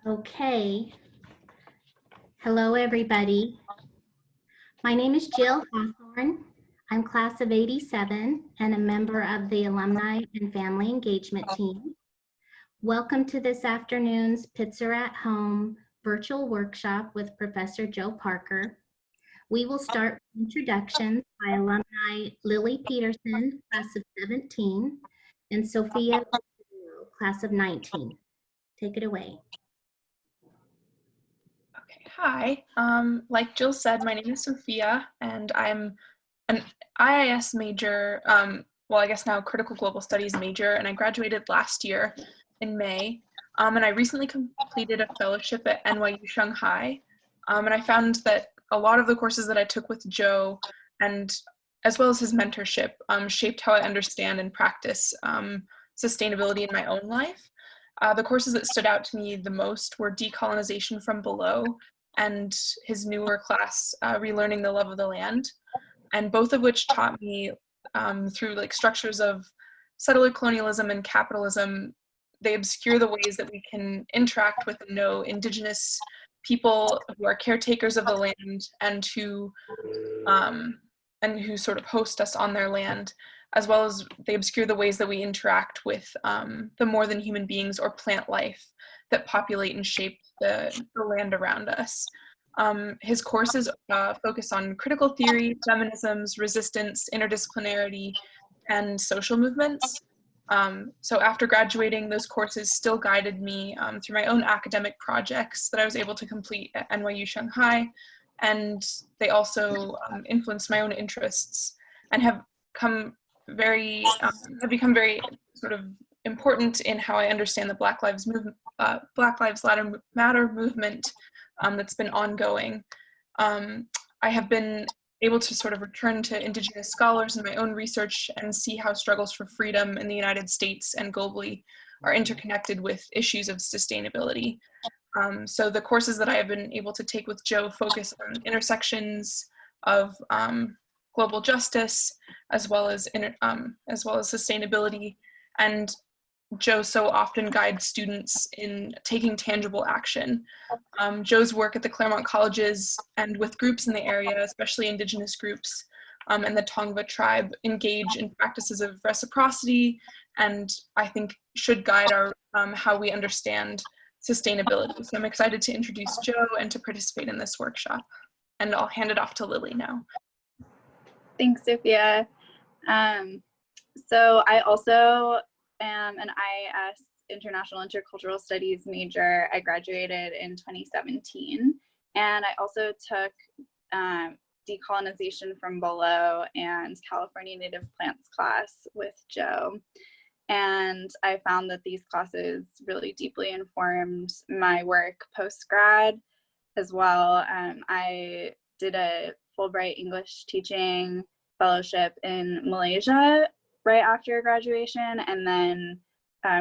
Okay. Hello, everybody. My name is Jill Hawthorne. I'm class of 87 and a member of the Alumni and Family Engagement team. Welcome to this afternoon's Pitzer at Home virtual workshop with Professor Joe Parker. We will start with introductions by Alumni Lily Peterson, class of 17, and Sophia Rizzolo, class of 19. Take it away. Hi, like Jill said, my name is Sophia, and I'm an IIS major, well, I guess now critical global studies major, and I graduated last year in May, and I recently completed a fellowship at NYU Shanghai, and I found that a lot of the courses that I took with Joe, and as well as his mentorship, shaped how I understand and practice sustainability in my own life. The courses that stood out to me the most were Decolonization from Below and his newer class, Relearning the Love of the Land, and both of which taught me through like structures of settler colonialism and capitalism. They obscure the ways that we can interact with and know Indigenous people who are caretakers of the land and who sort of host us on their land, as well as they obscure the ways that we interact with the more than human beings or plant life that populate and shape the land around us. His courses focus on critical theory, feminisms, resistance, interdisciplinarity, and social movements. So after graduating, those courses still guided me through my own academic projects that I was able to complete at NYU Shanghai, and they also influenced my own interests and have become very sort of important in how I understand the Black Lives Matter movement that's been ongoing. I have been able to sort of return to Indigenous scholars in my own research and see how struggles for freedom in the United States and globally are interconnected with issues of sustainability. So the courses that I have been able to take with Joe focus on intersections of global justice, as well as sustainability. And Joe so often guides students in taking tangible action. Joe's work at the Claremont colleges and with groups in the area, especially Indigenous groups and the Tongva tribe, engage in practices of reciprocity, and I think should guide our how we understand sustainability. So I'm excited to introduce Joe and to participate in this workshop. And I'll hand it off to Lily now. Thanks, Sophia. So I also am an IIS International Intercultural Studies major. I graduated in 2017, and I also took Decolonization from Below and California Native Plants class with Joe. And I found that these classes really deeply informed my work post-grad as well. I did a Fulbright English teaching fellowship in Malaysia right after graduation, and then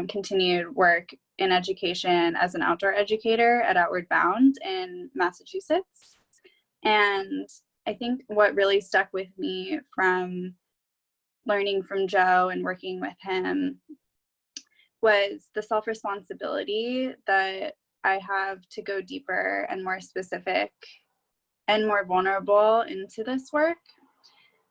continued work in education as an outdoor educator at Outward Bound in Massachusetts. And I think what really stuck with me from learning from Joe and working with him was the self-responsibility that I have to go deeper and more specific and more vulnerable into this work.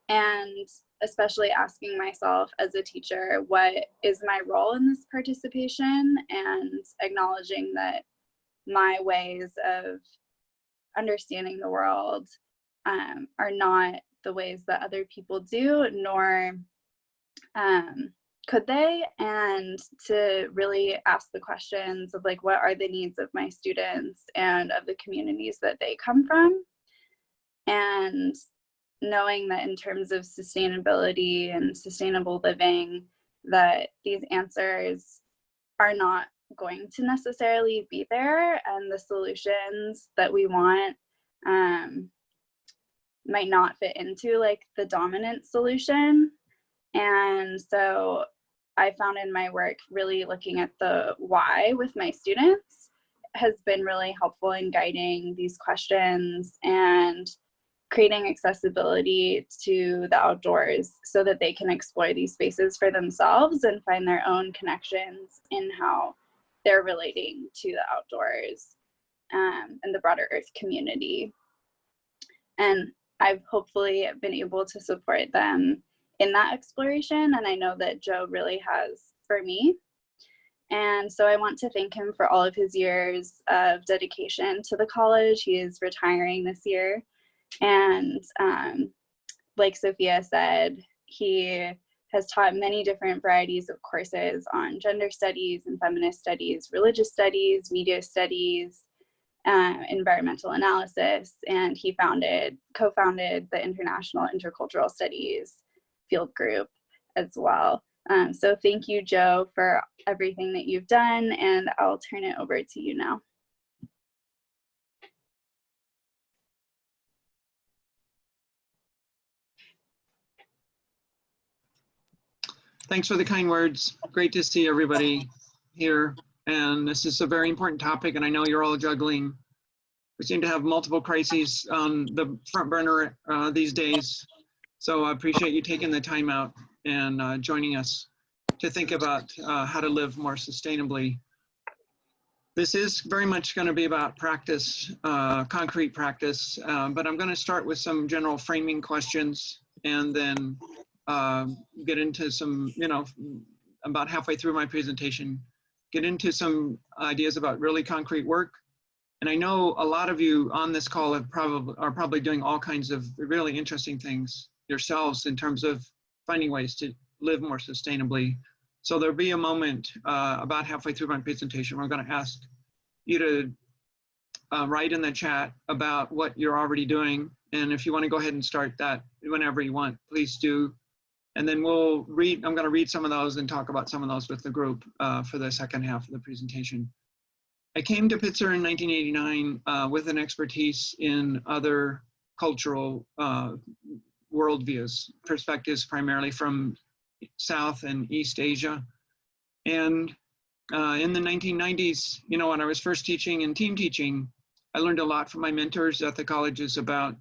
And especially asking myself as a teacher, what is my role in this participation, and acknowledging that my ways of understanding the world are not the ways that other people do, nor could they, and to really ask the questions of like, what are the needs of my students and of the communities that they come from, and knowing that in terms of sustainability and sustainable living, that these answers are not going to necessarily be there, and the solutions that we want might not fit into like the dominant solution. And so I found in my work really looking at the why with my students has been really helpful in guiding these questions and creating accessibility to the outdoors so that they can explore these spaces for themselves and find their own connections in how they're relating to the outdoors and the broader earth community. And I've hopefully been able to support them in that exploration, and I know that Joe really has for me. And so I want to thank him for all of his years of dedication to the college. He is retiring this year. And like Sophia said, he has taught many different varieties of courses on gender studies and feminist studies, religious studies, media studies, environmental analysis, and he co-founded the International Intercultural Studies field group as well. So thank you, Joe, for everything that you've done, and I'll turn it over to you now. Thanks for the kind words. Great to see everybody here. And this is a very important topic, and I know you're all juggling. We seem to have multiple crises on the front burner these days. So I appreciate you taking the time out and joining us to think about how to live more sustainably. This is very much going to be about practice, concrete practice, but I'm going to start with some general framing questions and then get into some, about halfway through my presentation, get into some ideas about really concrete work. And I know a lot of you on this call are probably doing all kinds of really interesting things yourselves in terms of finding ways to live more sustainably. So there'll be a moment about halfway through my presentation where I'm going to ask you to write in the chat about what you're already doing. And if you want to go ahead and start that whenever you want, please do. And then I'm going to read some of those and talk about some of those with the group for the second half of the presentation. I came to Pitzer in 1989 with an expertise in other cultural worldviews, perspectives primarily from South and East Asia. And in the 1990s, when I was first teaching and team teaching, I learned a lot from my mentors at the colleges about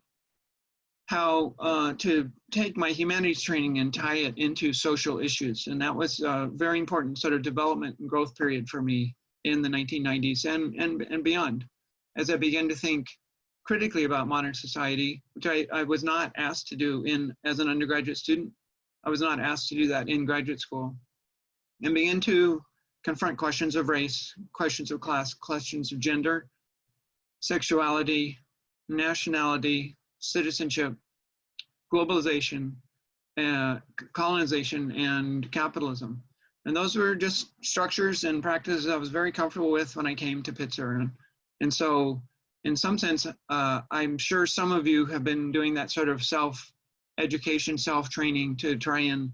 how to take my humanities training and tie it into social issues. And that was a very important sort of development and growth period for me in the 1990s and beyond, as I began to think critically about modern society, which I was not asked to do as an undergraduate student. I was not asked to do that in graduate school, and began to confront questions of race, questions of class, questions of gender, sexuality, nationality, citizenship, globalization, colonization, and capitalism. And those were just structures and practices I was very comfortable with when I came to Pitzer. And so in some sense, I'm sure some of you have been doing that sort of self-education, self-training to try and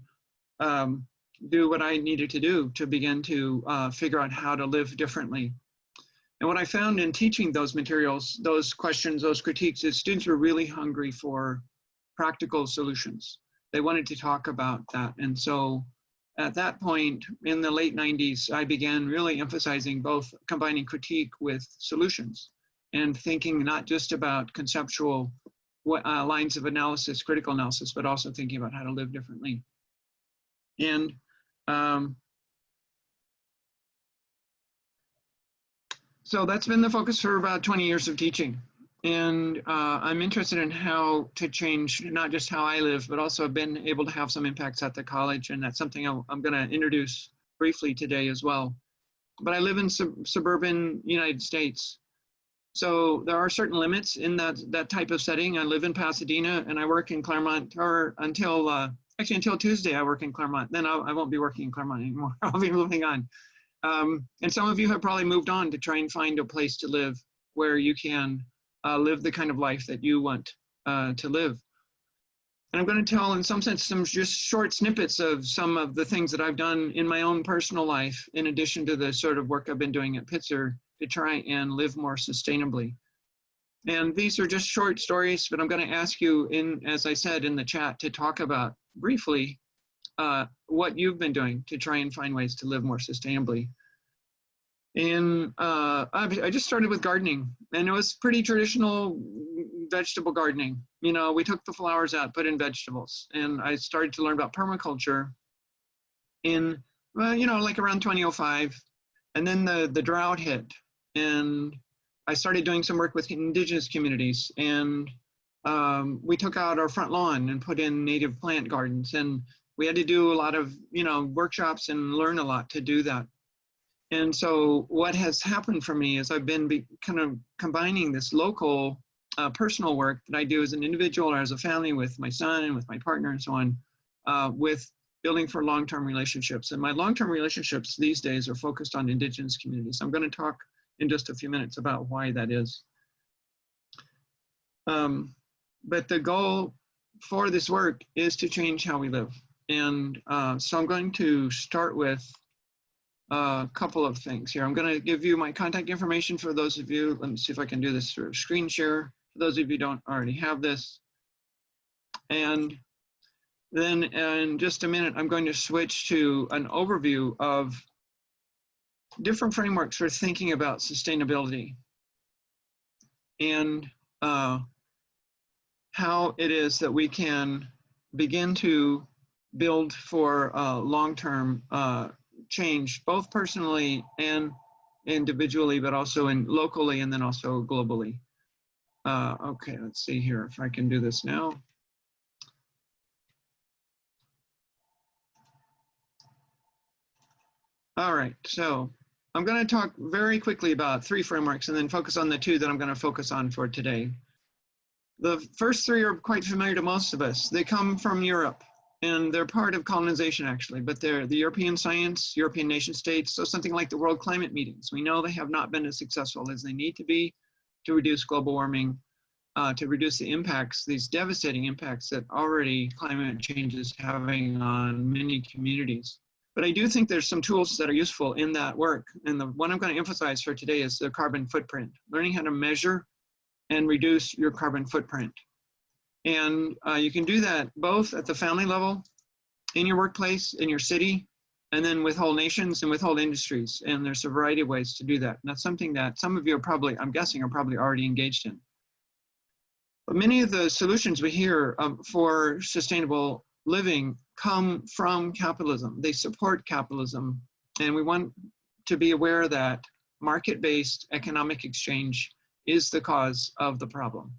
do what I needed to do to begin to figure out how to live differently. And what I found in teaching those materials, those questions, those critiques, is students were really hungry for practical solutions. They wanted to talk about that. And so at that point, in the late 90s, I began really emphasizing both combining critique with solutions and thinking not just about conceptual lines of analysis, critical analysis, but also thinking about how to live differently. And so that's been the focus for about 20 years of teaching. And I'm interested in how to change not just how I live, but also I've been able to have some impacts at the college. And that's something I'm going to introduce briefly today as well. But I live in suburban United States. So there are certain limits in that type of setting. I live in Pasadena and I work in Claremont, or until Tuesday I work in Claremont. Then I won't be working in Claremont anymore. I'll be moving on. And some of you have probably moved on to try and find a place to live where you can live the kind of life that you want to live. And I'm going to tell, in some sense, some just short snippets of some of the things that I've done in my own personal life, in addition to the sort of work I've been doing at Pitzer to try and live more sustainably. And these are just short stories, but I'm going to ask you, as I said in the chat, to talk about briefly what you've been doing to try and find ways to live more sustainably. And I just started with gardening, and it was pretty traditional vegetable gardening. We took the flowers out, put in vegetables, and I started to learn about permaculture in, like around 2005. And then the drought hit, and I started doing some work with indigenous communities, and we took out our front lawn and put in native plant gardens, and we had to do a lot of, workshops and learn a lot to do that. And so what has happened for me is I've been kind of combining this local personal work that I do as an individual or as a family with my son and with my partner and so on, with building for long-term relationships. And my long-term relationships these days are focused on indigenous communities. I'm going to talk in just a few minutes about why that is. But the goal for this work is to change how we live. And so I'm going to start with a couple of things here. I'm going to give you my contact information for those of you. Let me see if I can do this through a screen share. For those of you who don't already have this. And then in just a minute, I'm going to switch to an overview of different frameworks for thinking about sustainability and how it is that we can begin to build for long-term change, both personally and individually, but also locally and then also globally. Okay, let's see here if I can do this now. All right, so I'm going to talk very quickly about 3 frameworks and then focus on the 2 that I'm going to focus on for today. The first 3 are quite familiar to most of us. They come from Europe, and they're part of colonization actually, but they're the European science, European nation states, so something like the World Climate Meetings. We know they have not been as successful as they need to be to reduce global warming, to reduce the impacts, these devastating impacts that already climate change is having on many communities. But I do think there's some tools that are useful in that work. And the one I'm going to emphasize for today is the carbon footprint, learning how to measure and reduce your carbon footprint. And you can do that both at the family level, in your workplace, in your city, and then with whole nations and with whole industries. And there's a variety of ways to do that. And that's something that some of you are probably, I'm guessing, are probably already engaged in. But many of the solutions we hear for sustainable living come from capitalism. They support capitalism. And we want to be aware that market-based economic exchange is the cause of the problem.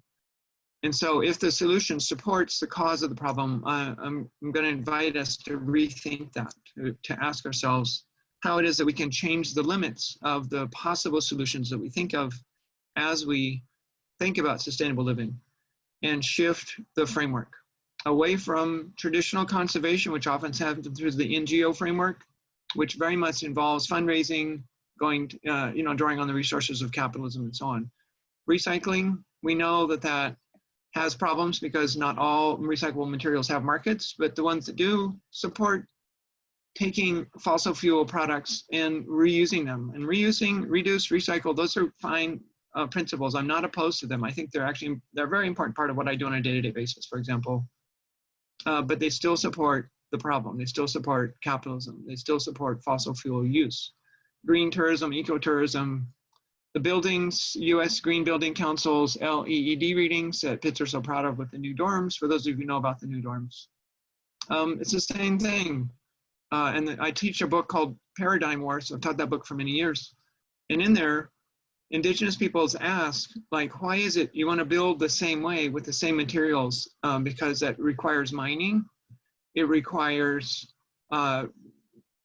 And so if the solution supports the cause of the problem, I'm going to invite us to rethink that, to ask ourselves how it is that we can change the limits of the possible solutions that we think of as we think about sustainable living, and shift the framework away from traditional conservation, which often happens through the NGO framework, which very much involves fundraising, going, drawing on the resources of capitalism and so on. Recycling, we know that has problems because not all recyclable materials have markets, but the ones that do support taking fossil fuel products and reusing them. And reusing, reduce, recycle, those are fine principles. I'm not opposed to them. I think they're a very important part of what I do on a day-to-day basis, for example. But they still support the problem. They still support capitalism. They still support fossil fuel use. Green tourism, ecotourism, the buildings, U.S. Green Building Council's LEED readings that Pitzer so proud of with the new dorms, for those of you who know about the new dorms. It's the same thing. And I teach a book called Paradigm War, so I've taught that book for many years. And in there, Indigenous peoples ask, like, why is it you want to build the same way with the same materials? Because that requires mining. It requires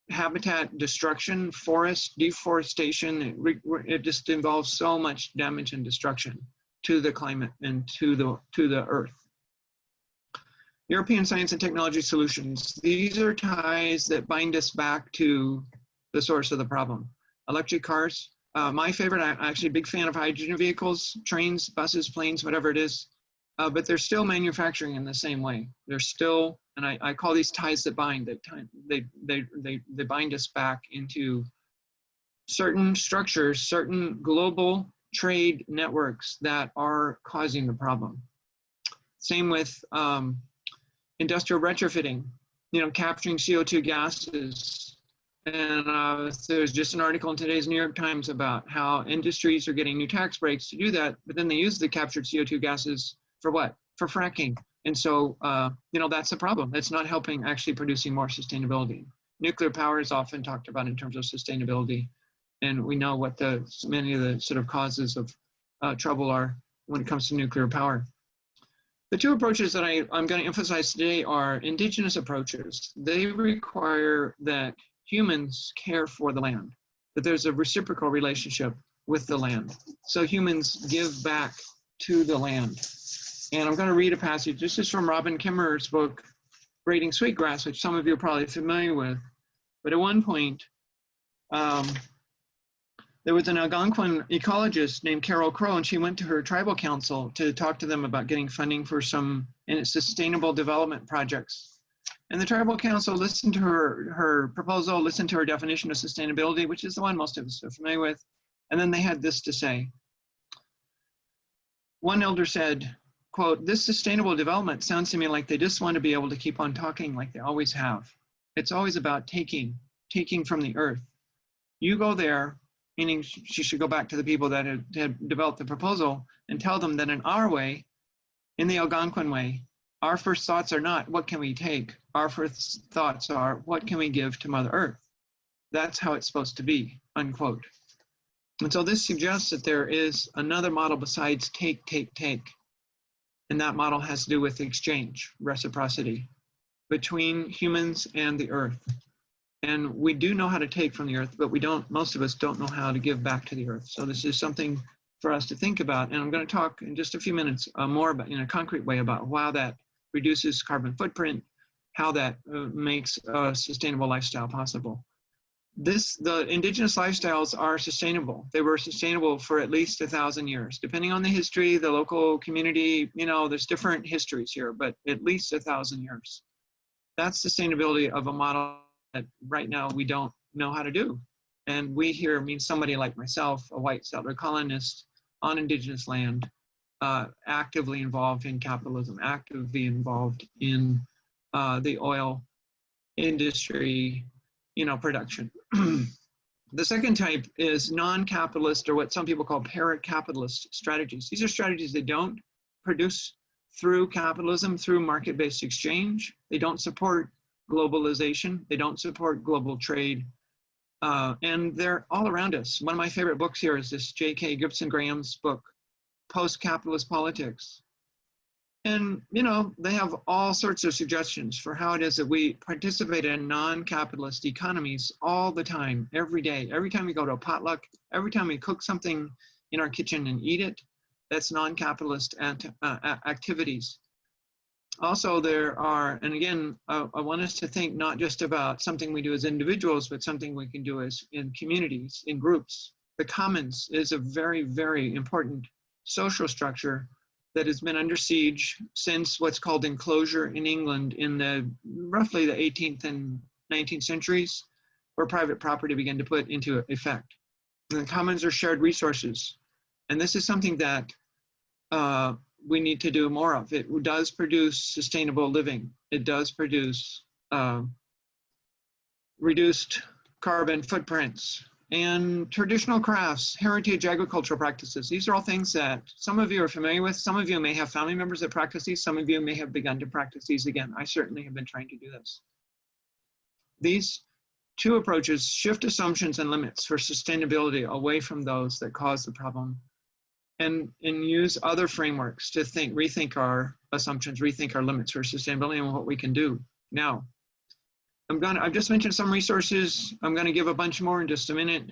habitat destruction, forest deforestation. It just involves so much damage and destruction to the climate and to the earth. European Science and Technology Solutions. These are ties that bind us back to the source of the problem. Electric cars. My favorite, I'm actually a big fan of hydrogen vehicles, trains, buses, planes, whatever it is. But they're still manufacturing in the same way. They're still, and I call these ties that bind. They bind us back into certain structures, certain global trade networks that are causing the problem. Same with industrial retrofitting, capturing CO2 gases. And there's just an article in today's New York Times about how industries are getting new tax breaks to do that, but then they use the captured CO2 gases for what? For fracking. And so, that's the problem. It's not helping actually producing more sustainability. Nuclear power is often talked about in terms of sustainability. And we know what many of the sort of causes of trouble are when it comes to nuclear power. The two approaches that I'm going to emphasize today are indigenous approaches. They require that humans care for the land, that there's a reciprocal relationship with the land. So humans give back to the land. And I'm going to read a passage. This is from Robin Kimmerer's book, Braiding Sweetgrass, which some of you are probably familiar with. But at one point, there was an Algonquin ecologist named Carol Crow, and she went to her tribal council to talk to them about getting funding for some sustainable development projects. And the tribal council listened to her proposal, listened to her definition of sustainability, which is the one most of us are familiar with. And then they had this to say. One elder said, quote, "This sustainable development sounds to me like they just want to be able to keep on talking like they always have. It's always about taking from the earth. You go there," meaning she should go back to the people that had developed the proposal and tell them that in our way, in the Algonquin way, our first thoughts are not, what can we take? Our first thoughts are, what can we give to Mother Earth? That's how it's supposed to be, unquote. And so this suggests that there is another model besides take. And that model has to do with exchange, reciprocity between humans and the earth. And we do know how to take from the earth, but most of us don't know how to give back to the earth. So this is something for us to think about. And I'm going to talk in just a few minutes more about, in a concrete way, about how that reduces carbon footprint, how that makes a sustainable lifestyle possible. The indigenous lifestyles are sustainable. They were sustainable for at least 1,000 years. Depending on the history, the local community, there's different histories here, but at least 1,000 years. That's sustainability of a model that right now we don't know how to do. And we here means somebody like myself, a white settler colonist on indigenous land, actively involved in capitalism, actively involved in the oil industry, production. The second type is non-capitalist, or what some people call para-capitalist strategies. These are strategies that don't produce through capitalism, through market-based exchange. They don't support globalization. They don't support global trade. And they're all around us. One of my favorite books here is this J.K. Gibson Graham's book, Post-Capitalist Politics. And, they have all sorts of suggestions for how it is that we participate in non-capitalist economies all the time, every day. Every time we go to a potluck, every time we cook something in our kitchen and eat it, that's non-capitalist activities. Also, there are, and again, I want us to think not just about something we do as individuals, but something we can do as in communities, in groups. The commons is a very, very important social structure that has been under siege since what's called enclosure in England in roughly the 18th and 19th centuries, where private property began to put into effect. And the commons are shared resources. And this is something that we need to do more of. It does produce sustainable living. It does produce reduced carbon footprints and traditional crafts, heritage agricultural practices. These are all things that some of you are familiar with. Some of you may have family members that practice these. Some of you may have begun to practice these again. I certainly have been trying to do this. These two approaches shift assumptions and limits for sustainability away from those that cause the problem, and use other frameworks to rethink our assumptions, rethink our limits for sustainability and what we can do. Now, I've just mentioned some resources. I'm going to give a bunch more in just a minute.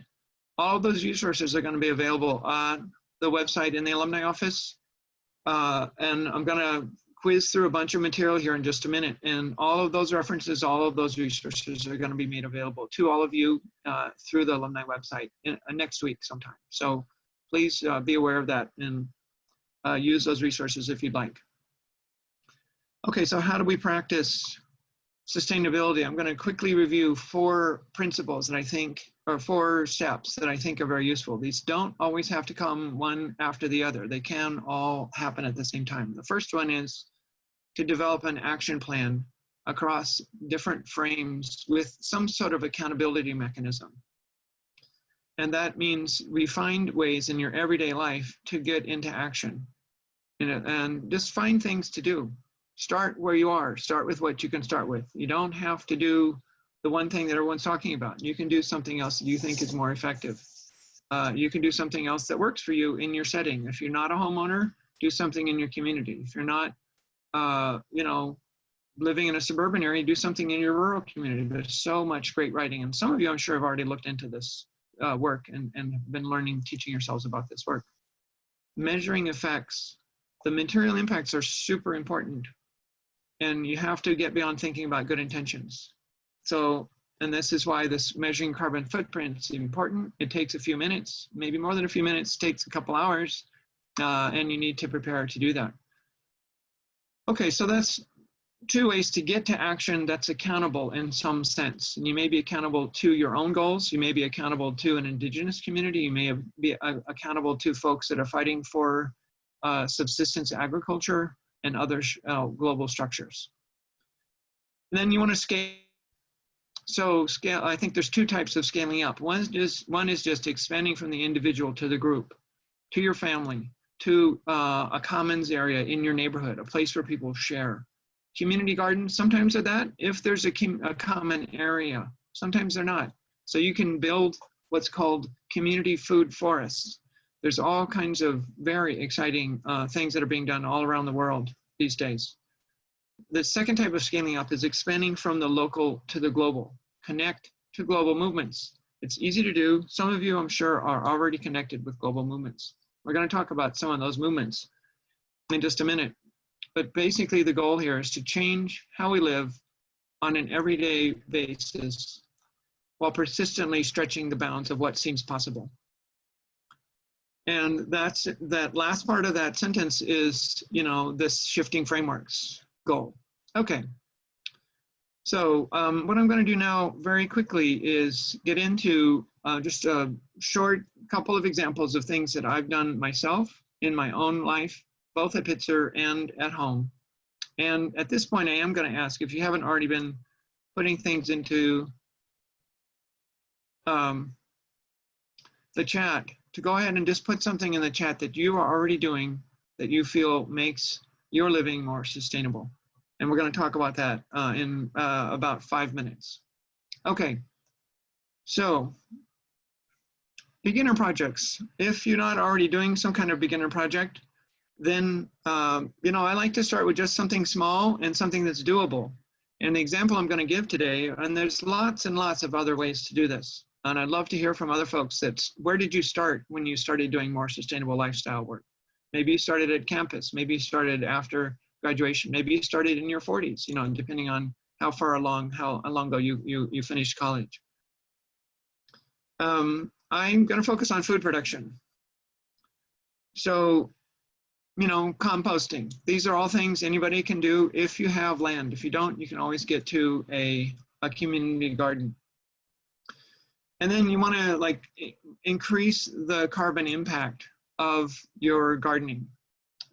All of those resources are going to be available on the website in the alumni office. And I'm going to quiz through a bunch of material here in just a minute. And all of those references, all of those resources are going to be made available to all of you through the alumni website next week sometime. So please be aware of that and use those resources if you'd like. Okay, so how do we practice sustainability? I'm going to quickly review 4 principles that I think, or 4 steps that I think are very useful. These don't always have to come one after the other. They can all happen at the same time. The first one is to develop an action plan across different frames with some sort of accountability mechanism. And that means we find ways in your everyday life to get into action, and just find things to do. Start where you are. Start with what you can start with. You don't have to do the one thing that everyone's talking about. You can do something else that you think is more effective. You can do something else that works for you in your setting. If you're not a homeowner, do something in your community. If you're not, you know, living in a suburban area, do something in your rural community. There's so much great writing. And some of you, I'm sure, have already looked into this work and have been learning, teaching yourselves about this work. Measuring effects. The material impacts are super important. And you have to get beyond thinking about good intentions. So, and this is why this measuring carbon footprint is important. It takes a few minutes, maybe more than a few minutes, takes a couple hours, and you need to prepare to do that. Okay, so that's 2 ways to get to action that's accountable in some sense. And you may be accountable to your own goals. You may be accountable to an indigenous community. You may be accountable to folks that are fighting for subsistence agriculture and other global structures. And then you want to scale. So scale, I think there's 2 types of scaling up. One is just expanding from the individual to the group, to your family, to a commons area in your neighborhood, a place where people share. Community gardens, sometimes they're that, if there's a common area. Sometimes they're not. So you can build what's called community food forests. There's all kinds of very exciting things that are being done all around the world these days. The second type of scaling up is expanding from the local to the global. Connect to global movements. It's easy to do. Some of you, I'm sure, are already connected with global movements. We're going to talk about some of those movements in just a minute. But basically, the goal here is to change how we live on an everyday basis while persistently stretching the bounds of what seems possible. And that last part of that sentence is, you know, this shifting frameworks goal. Okay. So what I'm going to do now very quickly is get into just a short couple of examples of things that I've done myself in my own life, both at Pitzer and at home. And at this point, I am going to ask, if you haven't already been putting things into the chat, to go ahead and just put something in the chat that you are already doing that you feel makes your living more sustainable. And we're going to talk about that in about 5 minutes. Okay, so beginner projects. If you're not already doing some kind of beginner project, then, you know, I like to start with just something small and something that's doable. And the example I'm going to give today, and there's lots and lots of other ways to do this. And I'd love to hear from other folks where did you start when you started doing more sustainable lifestyle work? Maybe you started at campus, maybe you started after graduation, maybe you started in your 40s, you know, depending on how far along, how long ago you finished college. I'm going to focus on food production. So, you know, composting. These are all things anybody can do if you have land. If you don't, you can always get to a community garden. And then you want to like increase the carbon impact of your gardening.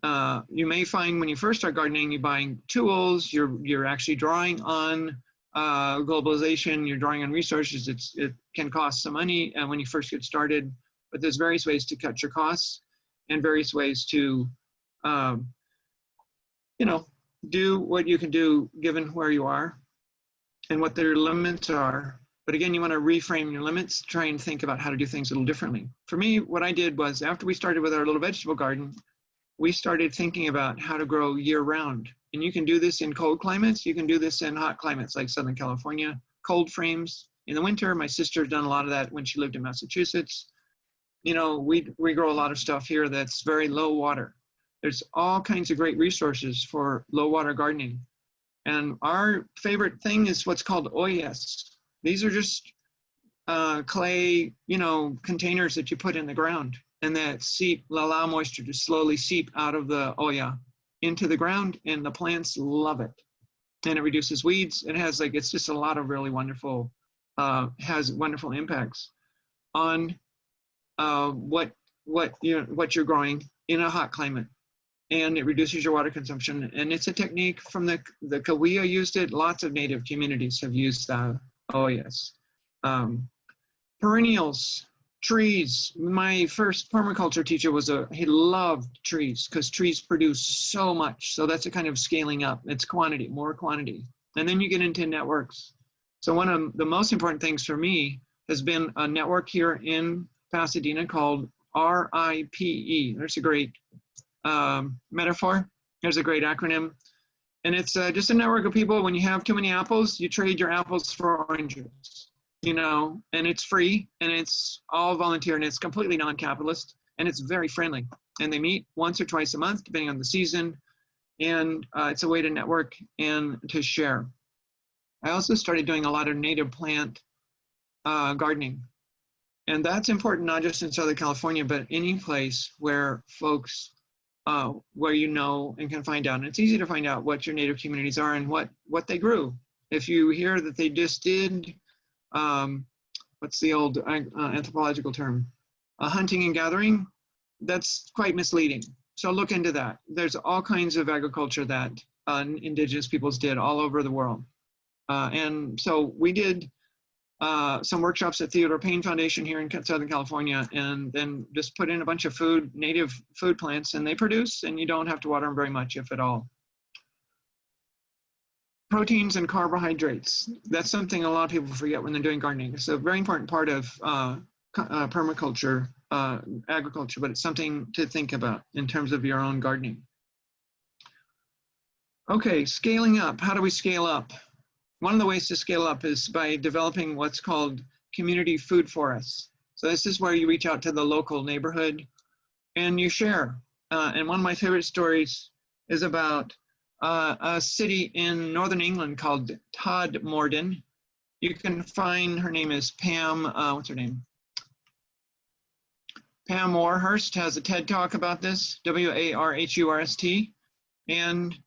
You may find when you first start gardening, you're buying tools, you're actually drawing on globalization, you're drawing on resources. It can cost some money when you first get started, but there's various ways to cut your costs and various ways to, you know, do what you can do given where you are and what their limits are. But again, you want to reframe your limits, try and think about how to do things a little differently. For me, what I did was after we started with our little vegetable garden, we started thinking about how to grow year round. And you can do this in cold climates. You can do this in hot climates like Southern California, cold frames in the winter. My sister's done a lot of that when she lived in Massachusetts. You know, we grow a lot of stuff here that's very low water. There's all kinds of great resources for low water gardening. And our favorite thing is what's called oyas. These are just clay, you know, containers that you put in the ground and that allow moisture to slowly seep out of the oya into the ground, and the plants love it. And it reduces weeds. It has like, it's just a lot of really wonderful, has wonderful impacts on what you're growing in a hot climate. And it reduces your water consumption. And it's a technique from the Kawiya used it. Lots of native communities have used oyas. Perennials, trees. My first permaculture teacher he loved trees because trees produce so much. So that's a kind of scaling up. It's quantity, more quantity. And then you get into networks. So one of the most important things for me has been a network here in Pasadena called RIPE. There's a great metaphor. There's a great acronym. And it's just a network of people. When you have too many apples, you trade your apples for oranges, you know, and it's free and it's all volunteer and it's completely non-capitalist and it's very friendly. And they meet once or twice a month, depending on the season. And it's a way to network and to share. I also started doing a lot of native plant gardening. And that's important, not just in Southern California, but any place where folks, where you know and can find out. And it's easy to find out what your native communities are and what they grew. If you hear that they just did, what's the old anthropological term? Hunting and gathering, that's quite misleading. So look into that. There's all kinds of agriculture that indigenous peoples did all over the world. And so we did some workshops at Theodore Payne Foundation here in Southern California, and then just put in a bunch of native food plants, and they produce, and you don't have to water them very much, if at all. Proteins and carbohydrates. That's something a lot of people forget when they're doing gardening. It's a very important part of permaculture, agriculture, but it's something to think about in terms of your own gardening. Okay, scaling up. How do we scale up? One of the ways to scale up is by developing what's called community food forests. So this is where you reach out to the local neighborhood and you share. And one of my favorite stories is about a city in Northern England called Todmorden. You can find, her name is Pam, what's her name? Pam Warhurst has a TED Talk about this, W-A-R-H-U-R-S-T. And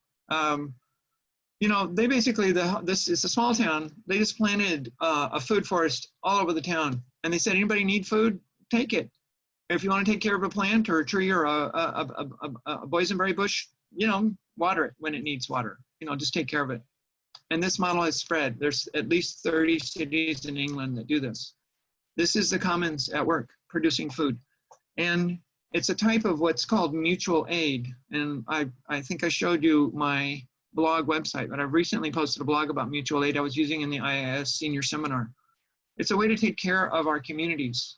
you know, they basically, this is a small town. They just planted a food forest all over the town. And they said, anybody need food? Take it. If you want to take care of a plant or a tree or a boysenberry bush, you know, water it when it needs water. You know, just take care of it. And this model has spread. There's at least 30 cities in England that do this. This is the commons at work, producing food. And it's a type of what's called mutual aid. And I think I showed you my blog website, but I've recently posted a blog about mutual aid I was using in the IIS senior seminar. It's a way to take care of our communities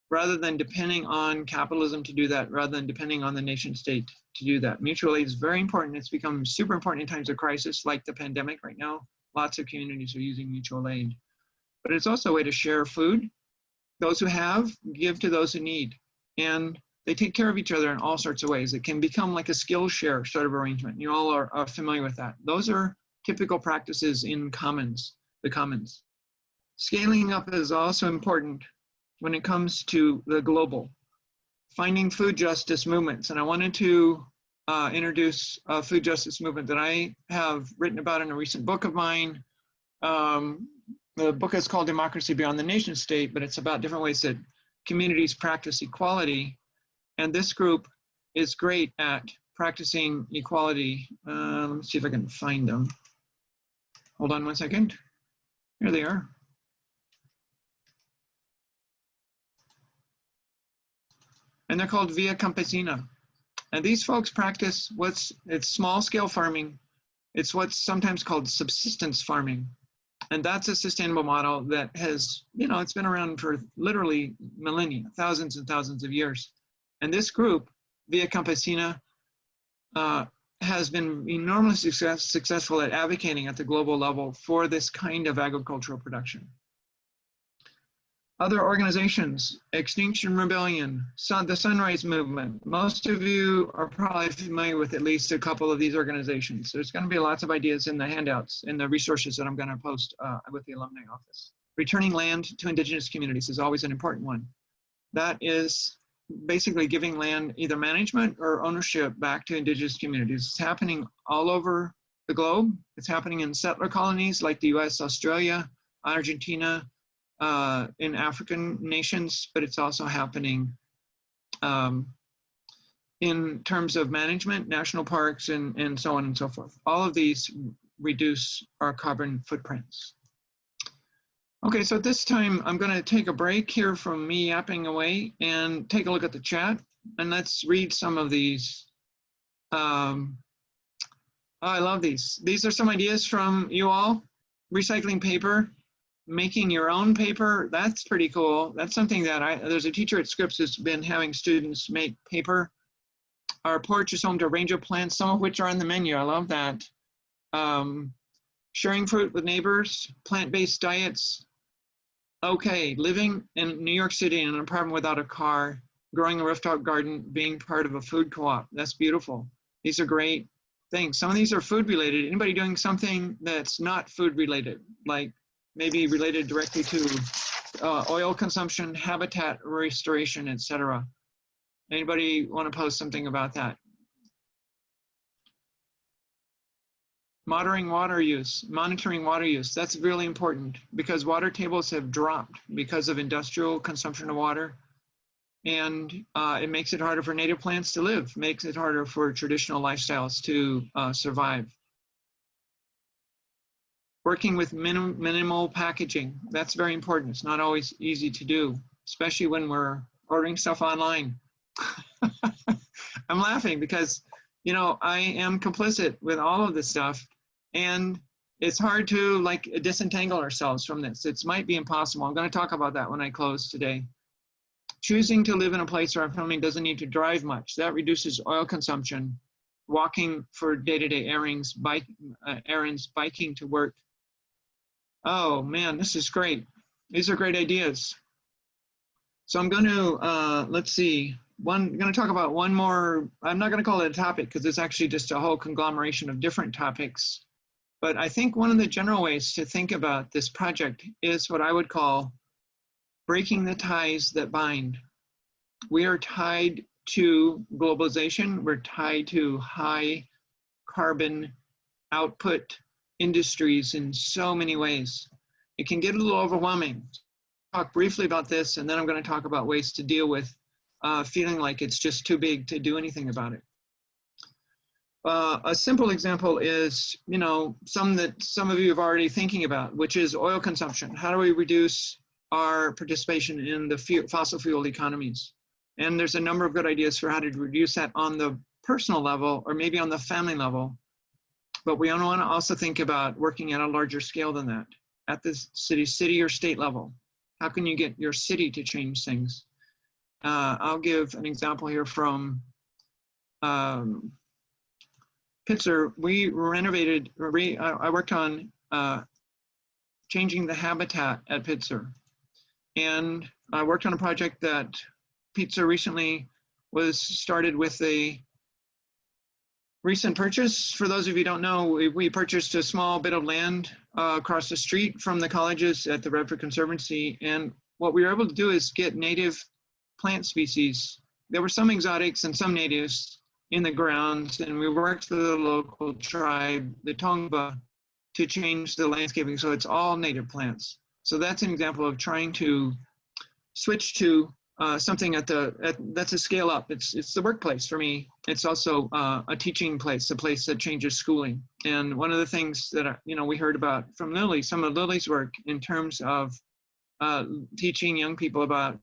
rather than depending on capitalism to do that, rather than depending on the nation state to do that. Mutual aid is very important. It's become super important in times of crisis like the pandemic right now. Lots of communities are using mutual aid. But it's also a way to share food. Those who have, give to those who need. And they take care of each other in all sorts of ways. It can become like a skill share sort of arrangement. You all are familiar with that. Those are typical practices in commons, the commons. Scaling up is also important when it comes to the global. Finding food justice movements. And I wanted to introduce a food justice movement that I have written about in a recent book of mine. The book is called Democracy Beyond the Nation State, but it's about different ways that communities practice equality. And this group is great at practicing equality. Let me see if I can find them. Hold on one second. Here they are. And they're called Via Campesina. And these folks practice it's small scale farming. It's what's sometimes called subsistence farming. And that's a sustainable model that has, you know, it's been around for literally millennia, thousands and thousands of years. And this group, Via Campesina, has been enormously successful at advocating at the global level for this kind of agricultural production. Other organizations, Extinction Rebellion, the Sunrise Movement. Most of you are probably familiar with at least a couple of these organizations. There's going to be lots of ideas in the handouts, in the resources that I'm going to post with the Alumni Office. Returning land to Indigenous communities is always an important one. That is basically giving land either management or ownership back to Indigenous communities. It's happening all over the globe. It's happening in settler colonies like the US, Australia, Argentina, in African nations, but it's also happening in terms of management, national parks, and so on and so forth. All of these reduce our carbon footprints. Okay, so at this time, I'm going to take a break here from me yapping away and take a look at the chat, and let's read some of these. Oh, I love these. These are some ideas from you all. Recycling paper, making your own paper, that's pretty cool. That's something that there's a teacher at Scripps who's been having students make paper. Our porch is home to a range of plants, some of which are on the menu. I love that. Sharing fruit with neighbors, plant-based diets. Okay, living in New York City in an apartment without a car, growing a rooftop garden, being part of a food co-op. That's beautiful. These are great things. Some of these are food related. Anybody doing something that's not food related, like maybe related directly to oil consumption, habitat restoration, etc. Anybody want to post something about that? Monitoring water use. That's really important because water tables have dropped because of industrial consumption of water. And it makes it harder for native plants to live, makes it harder for traditional lifestyles to survive. Working with minimal packaging, that's very important. It's not always easy to do, especially when we're ordering stuff online. I'm laughing because, you know, I am complicit with all of this stuff, and it's hard to like disentangle ourselves from this. It might be impossible. I'm going to talk about that when I close today. Choosing to live in a place where our family doesn't need to drive much. That reduces oil consumption. Walking for day-to-day errands, biking to work. Oh man, this is great. These are great ideas. So I'm going to, let's see, I'm going to talk about one more. I'm not going to call it a topic because it's actually just a whole conglomeration of different topics. But I think one of the general ways to think about this project is what I would call breaking the ties that bind. We are tied to globalization. We're tied to high carbon output industries in so many ways. It can get a little overwhelming. I'll talk briefly about this, and then I'm going to talk about ways to deal with feeling like it's just too big to do anything about it. A simple example is, you know, some that some of you have already thinking about, which is oil consumption. How do we reduce our participation in the fossil fuel economies? And there's a number of good ideas for how to reduce that on the personal level or maybe on the family level. But we want to also think about working at a larger scale than that, at the city or state level. How can you get your city to change things? I'll give an example here from Pitzer. We renovated, I worked on changing the habitat at Pitzer. And I worked on a project that Pitzer recently was started with a recent purchase. For those of you who don't know, we purchased a small bit of land across the street from the colleges at the Redford Conservancy. And what we were able to do is get native plant species. There were some exotics and some natives in the grounds, and we worked with the local tribe, the Tongva, to change the landscaping so it's all native plants. So that's an example of trying to switch to something that's a scale up. It's the workplace for me. It's also a teaching place, a place that changes schooling. And one of the things that we heard about from Lily, some of Lily's work in terms of teaching young people about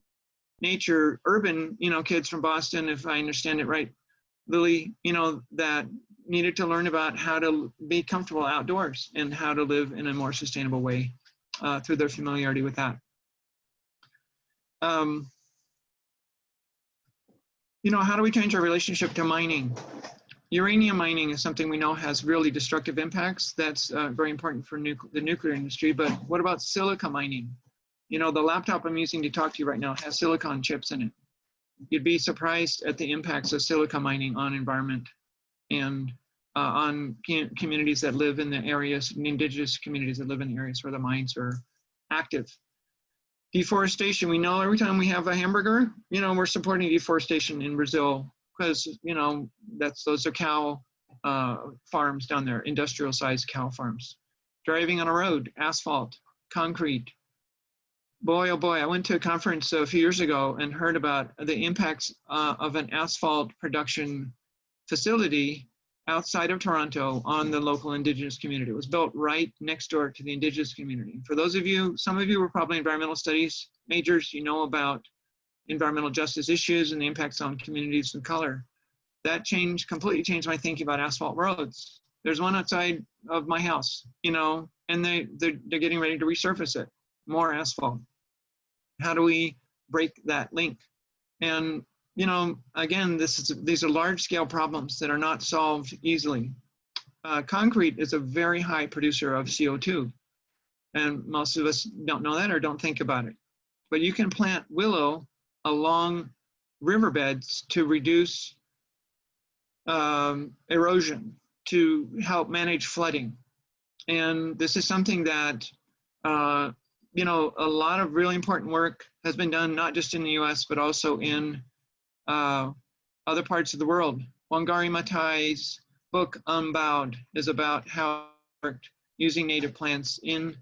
nature, urban, kids from Boston, if I understand it right, Lily, that needed to learn about how to be comfortable outdoors and how to live in a more sustainable way through their familiarity with that. How do we change our relationship to mining? Uranium mining is something we know has really destructive impacts. That's very important for the nuclear industry, but what about silica mining? The laptop I'm using to talk to you right now has silicon chips in it. You'd be surprised at the impacts of silica mining on environment and on communities that live in the areas, indigenous communities that live in the areas where the mines are active. Deforestation, we know every time we have a hamburger, we're supporting deforestation in Brazil because, those are cow farms down there, industrial sized cow farms. Driving on a road, asphalt, concrete. Boy, oh boy, I went to a conference a few years ago and heard about the impacts of an asphalt production facility outside of Toronto on the local indigenous community. It was built right next door to the indigenous community. For those of you, some of you were probably environmental studies majors, about environmental justice issues and the impacts on communities of color. That completely changed my thinking about asphalt roads. There's one outside of my house, and they're getting ready to resurface it. more asphalt? How do we break that link? And, you know, again, these are large scale problems that are not solved easily. Concrete is a very high producer of CO2. And most of us don't know that or don't think about it. But you can plant willow along riverbeds to reduce erosion, to help manage flooding. And this is something that, you know, a lot of really important work has been done, not just in the US, but also in other parts of the world. Wangari Maatai's book, Unbowed, is about how it worked using native plants in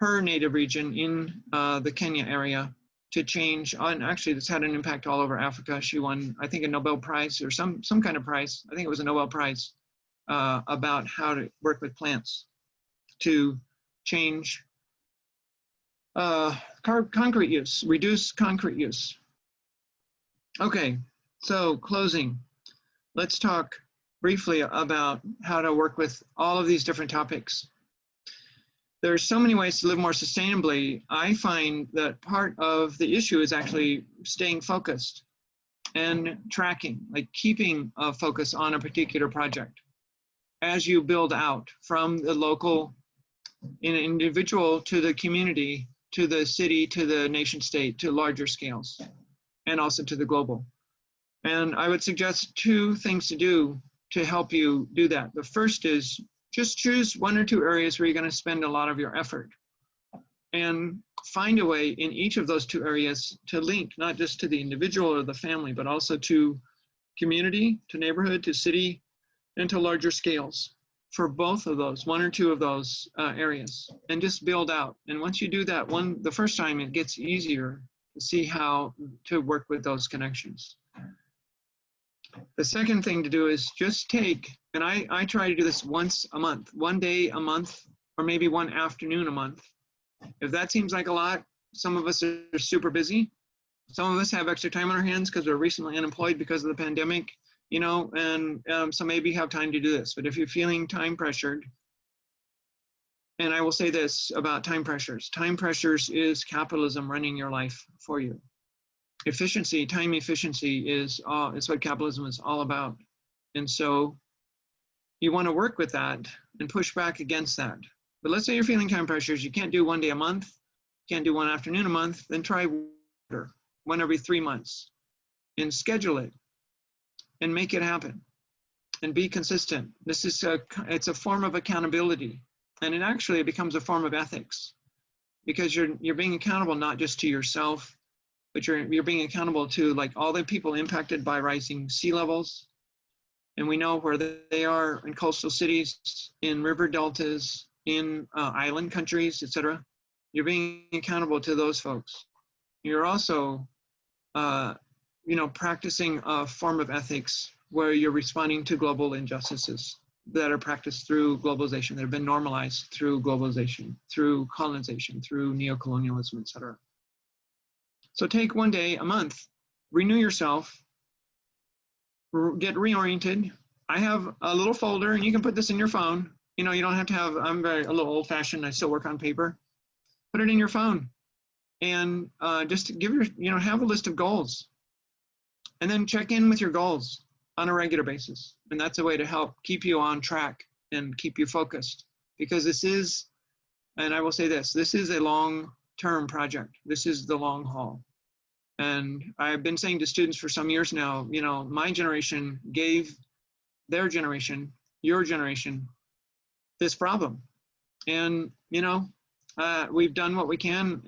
her native region in the Kenya area to change on, actually this had an impact all over Africa. She won, I think, a Nobel Prize or some kind of prize. I think it was a Nobel Prize about how to work with plants to change concrete use, reduce concrete use. Okay, so closing. Let's talk briefly about how to work with all of these different topics. There's so many ways to live more sustainably. I find that part of the issue is actually staying focused and tracking, like keeping a focus on a particular project as you build out from the local individual to the community, to the city, to the nation state, to larger scales, and also to the global. And I would suggest 2 things to do to help you do that. The first is just choose 1 or 2 areas where you're going to spend a lot of your effort and find a way in each of those 2 areas to link not just to the individual or the family, but also to community, to neighborhood, to city, and to larger scales for both of those, 1 or 2 of those areas, and just build out. And once you do that the first time, it gets easier to see how to work with those connections. The second thing to do is just take, and I try to do this once a month, 1 day a month, or maybe 1 afternoon a month. If that seems like a lot, some of us are super busy. Some of us have extra time on our hands because we're recently unemployed because of the pandemic, you know, and so maybe you have time to do this. But if you're feeling time pressured, and I will say this about time pressures is capitalism running your life for you. Efficiency, time efficiency is what capitalism is all about. And so you want to work with that and push back against that. But let's say you're feeling time pressures, you can't do 1 day a month, can't do 1 afternoon a month, then try 1 every 3 months and schedule it and make it happen and be consistent. This is it's a form of accountability, and it actually becomes a form of ethics because you're being accountable not just to yourself, but you're being accountable to like all the people impacted by rising sea levels. And we know where they are in coastal cities, in river deltas, in island countries, etc. You're being accountable to those folks. You're also, you know, practicing a form of ethics where you're responding to global injustices that are practiced through globalization, that have been normalized through globalization, through colonization, through neocolonialism, etc. So take 1 day a month, renew yourself, get reoriented. I have a little folder, and you can put this in your phone. You know, you don't have to have, I'm a little old fashioned, I still work on paper. Put it in your phone and just give have a list of goals. And then check in with your goals on a regular basis. And that's a way to help keep you on track and keep you focused. Because this is, and I will say this is a long-term project. This is the long haul. And I've been saying to students for some years now, you know, my generation gave their generation, your generation, this problem. And, you know, we've done what we can.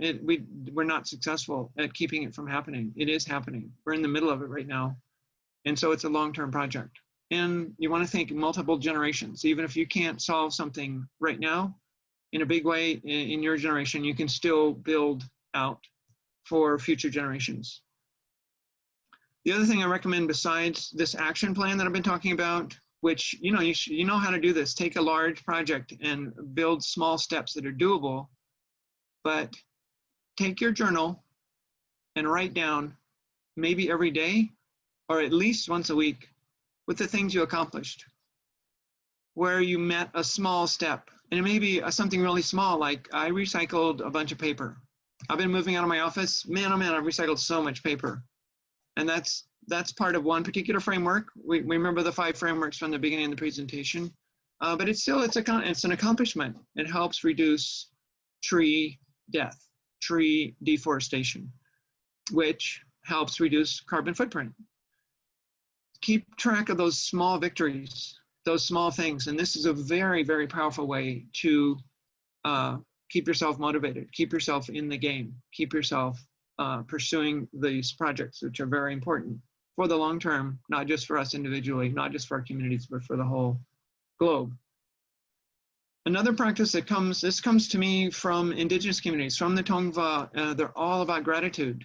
We're not successful at keeping it from happening. It is happening. We're in the middle of it right now. And so it's a long-term project. And you want to think multiple generations. Even if you can't solve something right now in a big way in your generation, you can still build out for future generations. The other thing I recommend besides this action plan that I've been talking about, which, you know, you know how to do this, take a large project and build small steps that are doable, but take your journal and write down maybe every day or at least once a week with the things you accomplished, where you met a small step And it may be something really small, like I recycled a bunch of paper. I've been moving out of my office. Man, oh man, I've recycled so much paper. And that's part of one particular framework. We remember the 5 frameworks from the beginning of the presentation. But it's an accomplishment. It helps reduce tree death, tree deforestation, which helps reduce carbon footprint. Keep track of those small victories, those small things. And this is a very, very powerful way to keep yourself motivated, keep yourself in the game, keep yourself pursuing these projects, which are very important for the long term, not just for us individually, not just for our communities, but for the whole globe. Another practice that comes to me from Indigenous communities, from the Tongva, they're all about gratitude.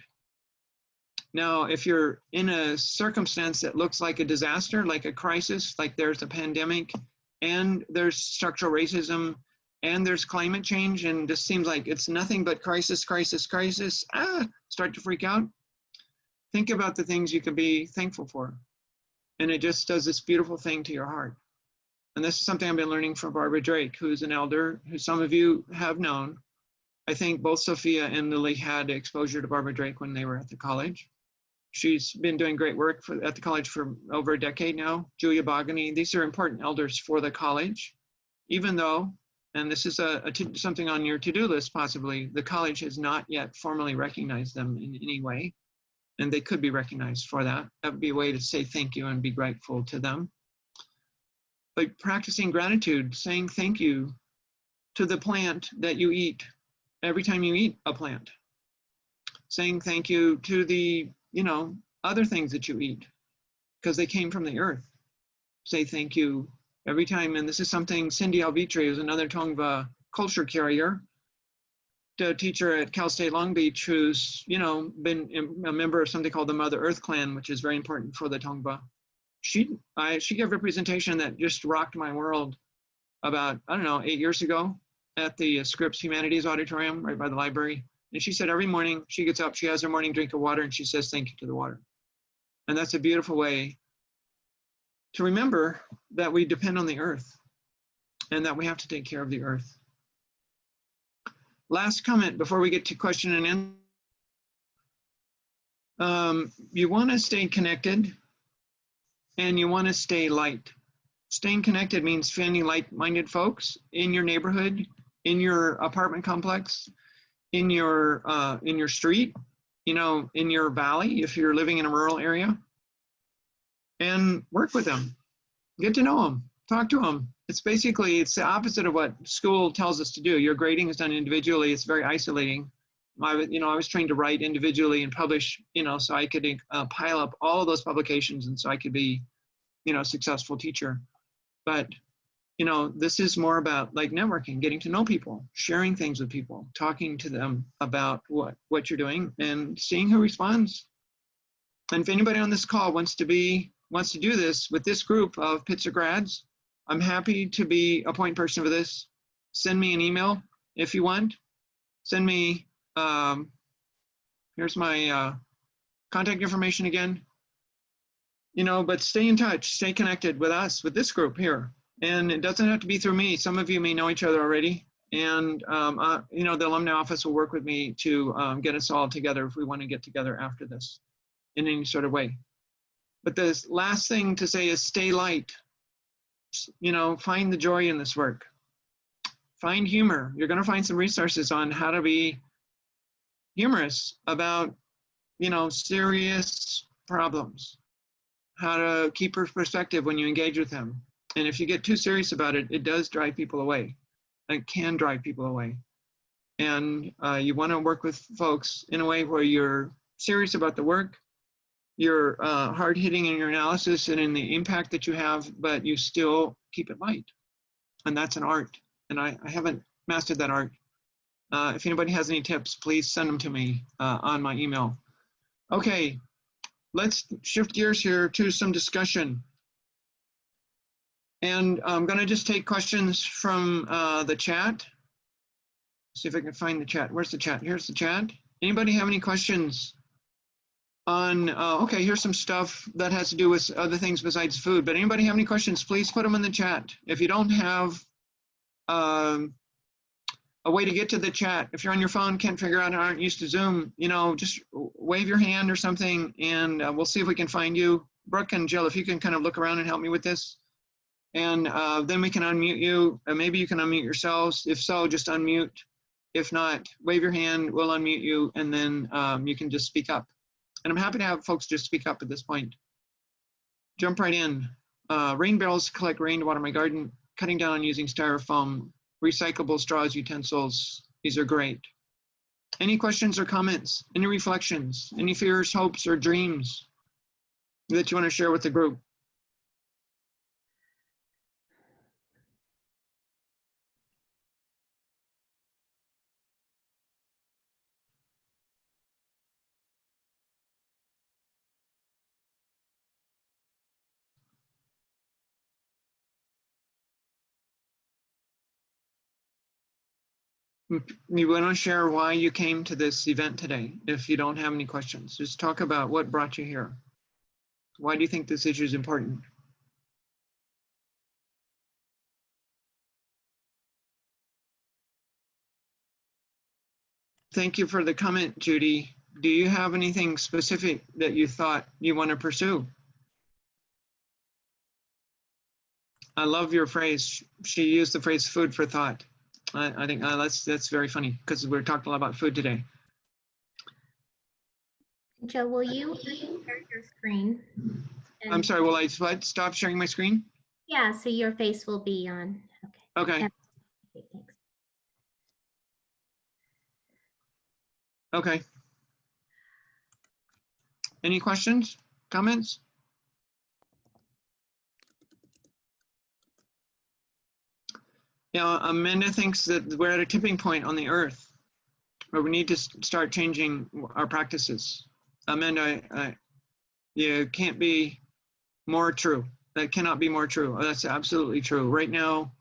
Now, if you're in a circumstance that looks like a disaster, like a crisis, like there's a pandemic, and there's structural racism, and there's climate change, and just seems like it's nothing but crisis, crisis, crisis, start to freak out. Think about the things you can be thankful for. And it just does this beautiful thing to your heart. And this is something I've been learning from Barbara Drake, who's an elder, who some of you have known. I think both Sophia and Lily had exposure to Barbara Drake when they were at the college. She's been doing great work at the college for over a decade now. Julia Bogany, these are important elders for the college, even though, and this is something on your to-do list possibly, the college has not yet formally recognized them in any way, and they could be recognized for that. That would be a way to say thank you and be grateful to them. But practicing gratitude, saying thank you to the plant that you eat every time you eat a plant. Saying thank you to the, other things that you eat because they came from the earth. Say thank you every time. And this is something Cindy Alvitre, who's another Tongva culture carrier, a teacher at Cal State Long Beach, who's, been a member of something called the Mother Earth Clan, which is very important for the Tongva. She gave a presentation that just rocked my world about, 8 years ago at the Scripps Humanities Auditorium right by the library. And she said every morning she gets up, she has her morning drink of water, and she says thank you to the water. And that's a beautiful way to remember that we depend on the earth and that we have to take care of the earth. Last comment before we get to question and answer. You want to stay connected and you want to stay light. Staying connected means finding like-minded folks in your neighborhood, in your apartment complex, in your street, in your valley, if you're living in a rural area, and work with them, get to know them, talk to them. It's the opposite of what school tells us to do. Your grading is done individually. It's very isolating. I was trained to write individually and publish, so I could pile up all of those publications and so I could be, a successful teacher. But this is more about like networking, getting to know people, sharing things with people, talking to them about what you're doing and seeing who responds. And if anybody on this call wants to do this with this group of Pitzer grads, I'm happy to be a point person for this. Send me an email if you want. Send me, here's my contact information again. But stay in touch, stay connected with us, with this group here. And it doesn't have to be through me. Some of you may know each other already. And, the alumni office will work with me to get us all together if we want to get together after this in any sort of way. But the last thing to say is stay light. Find the joy in this work. Find humor. You're going to find some resources on how to be humorous about, serious problems. How to keep your perspective when you engage with them. And if you get too serious about it, it does drive people away. It can drive people away. And you want to work with folks in a way where you're serious about the work, you're hard-hitting in your analysis and in the impact that you have, but you still keep it light. And that's an art. And I haven't mastered that art. If anybody has any tips, please send them to me on my email. Okay, let's shift gears here to some discussion. And I'm going to just take questions from the chat. See if I can find the chat. Where's the chat? Here's the chat. Anybody have any questions on, okay, here's some stuff that has to do with other things besides food, but anybody have any questions, please put them in the chat. If you don't have a way to get to the chat. If you're on your phone, can't figure out, aren't used to Zoom, you know, just wave your hand or something, and we'll see if we can find you. Brooke and Jill, if you can kind of look around and help me with this. And then we can unmute you. Maybe you can unmute yourselves. If so, just unmute. If not, wave your hand, we'll unmute you, and then you can just speak up. And I'm happy to have folks just speak up at this point. Jump right in. Rain barrels to collect rain to water my garden, cutting down on using styrofoam, recyclable straws, utensils. These are great. Any questions or comments? Any reflections? Any fears, hopes, or dreams that you want to share with the group? You want to share why you came to this event today, if you don't have any questions. Just talk about what brought you here. Why do you think this issue is important? Thank you for the comment, Judy. Do you have anything specific that you thought you want to pursue? I love your phrase. She used the phrase food for thought. I think that's very funny because we're talking a lot about food today. Joe, will you share your screen? I'm sorry, will I stop sharing my screen? Yeah, so your face will be on. Okay. Okay. Okay, thanks. Okay. Any questions, comments? Yeah, Amanda thinks that we're at a tipping point on the earth where we need to start changing our practices. Amanda, you can't be more true. That cannot be more true. That's absolutely true. Right now,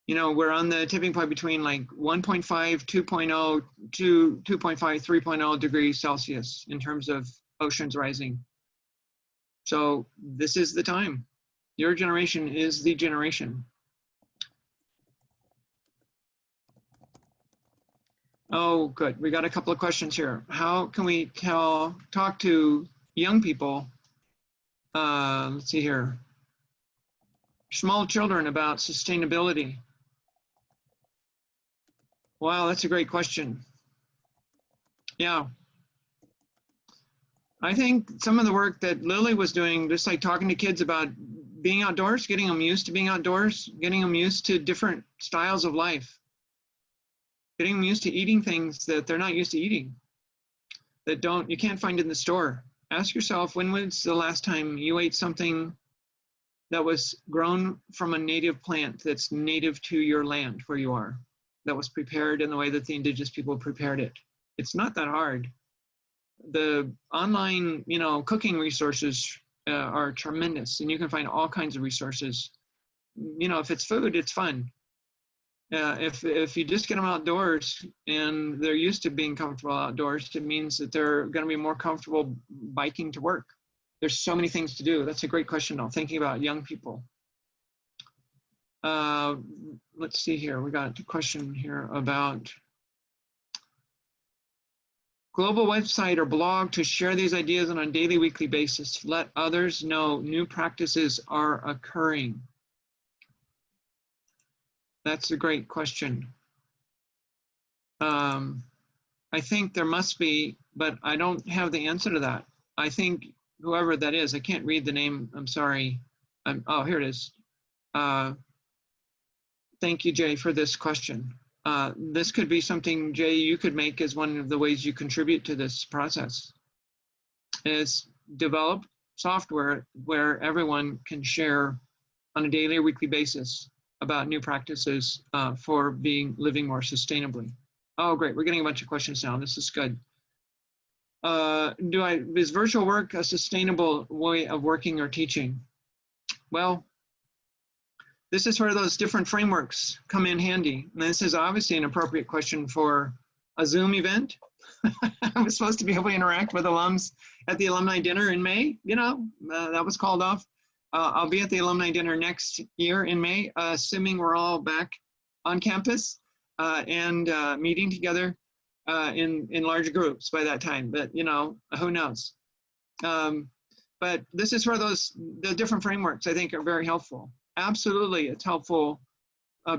you know, we're on the tipping point between like 1.5, 2.0 to 2.5, 3.0 degrees Celsius in terms of oceans rising. So this is the time. Your generation is the generation. Oh, good. We got a couple of questions here. How can we talk to young people? Let's see here. Small children about sustainability. Wow, that's a great question. Yeah. I think some of the work that Lily was doing, just like talking to kids about being outdoors, getting them used to being outdoors, getting them used to different styles of life, getting them used to eating things that they're not used to eating, that you can't find in the store. Ask yourself, when was the last time you ate something that was grown from a native plant that's native to your land where you are, that was prepared in the way that the indigenous people prepared it? It's not that hard. The online, you know, cooking resources are tremendous, and you can find all kinds of resources. You know, if it's food, it's fun. If you just get them outdoors and they're used to being comfortable outdoors, it means that they're going to be more comfortable biking to work. There's so many things to do. That's a great question, though, thinking about young people. Let's see here. We got a question here about global website or blog to share these ideas on a daily, weekly basis. Let others know new practices are occurring. That's a great question. I think there must be, but I don't have the answer to that. I think whoever that is, I can't read the name, I'm sorry. Oh, here it is. Thank you, Jay, for this question. This could be something, Jay, you could make as one of the ways you contribute to this process, is develop software where everyone can share on a daily or weekly basis about new practices for living more sustainably. Oh, great, we're getting a bunch of questions now. This is good. Is virtual work a sustainable way of working or teaching? Well, this is where those different frameworks come in handy. And this is obviously an appropriate question for a Zoom event. I was supposed to be able to interact with alums at the alumni dinner in May. You know, that was called off. I'll be at the alumni dinner next year in May, assuming we're all back on campus and meeting together in large groups by that time. But you know, who knows? But this is where the different frameworks I think are very helpful. Absolutely, it's helpful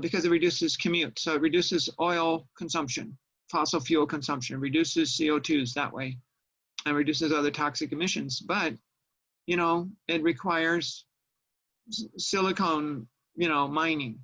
because it reduces commute. So it reduces oil consumption, fossil fuel consumption, reduces CO2s that way, and reduces other toxic emissions. But, you know, it requires silicone, you know, mining.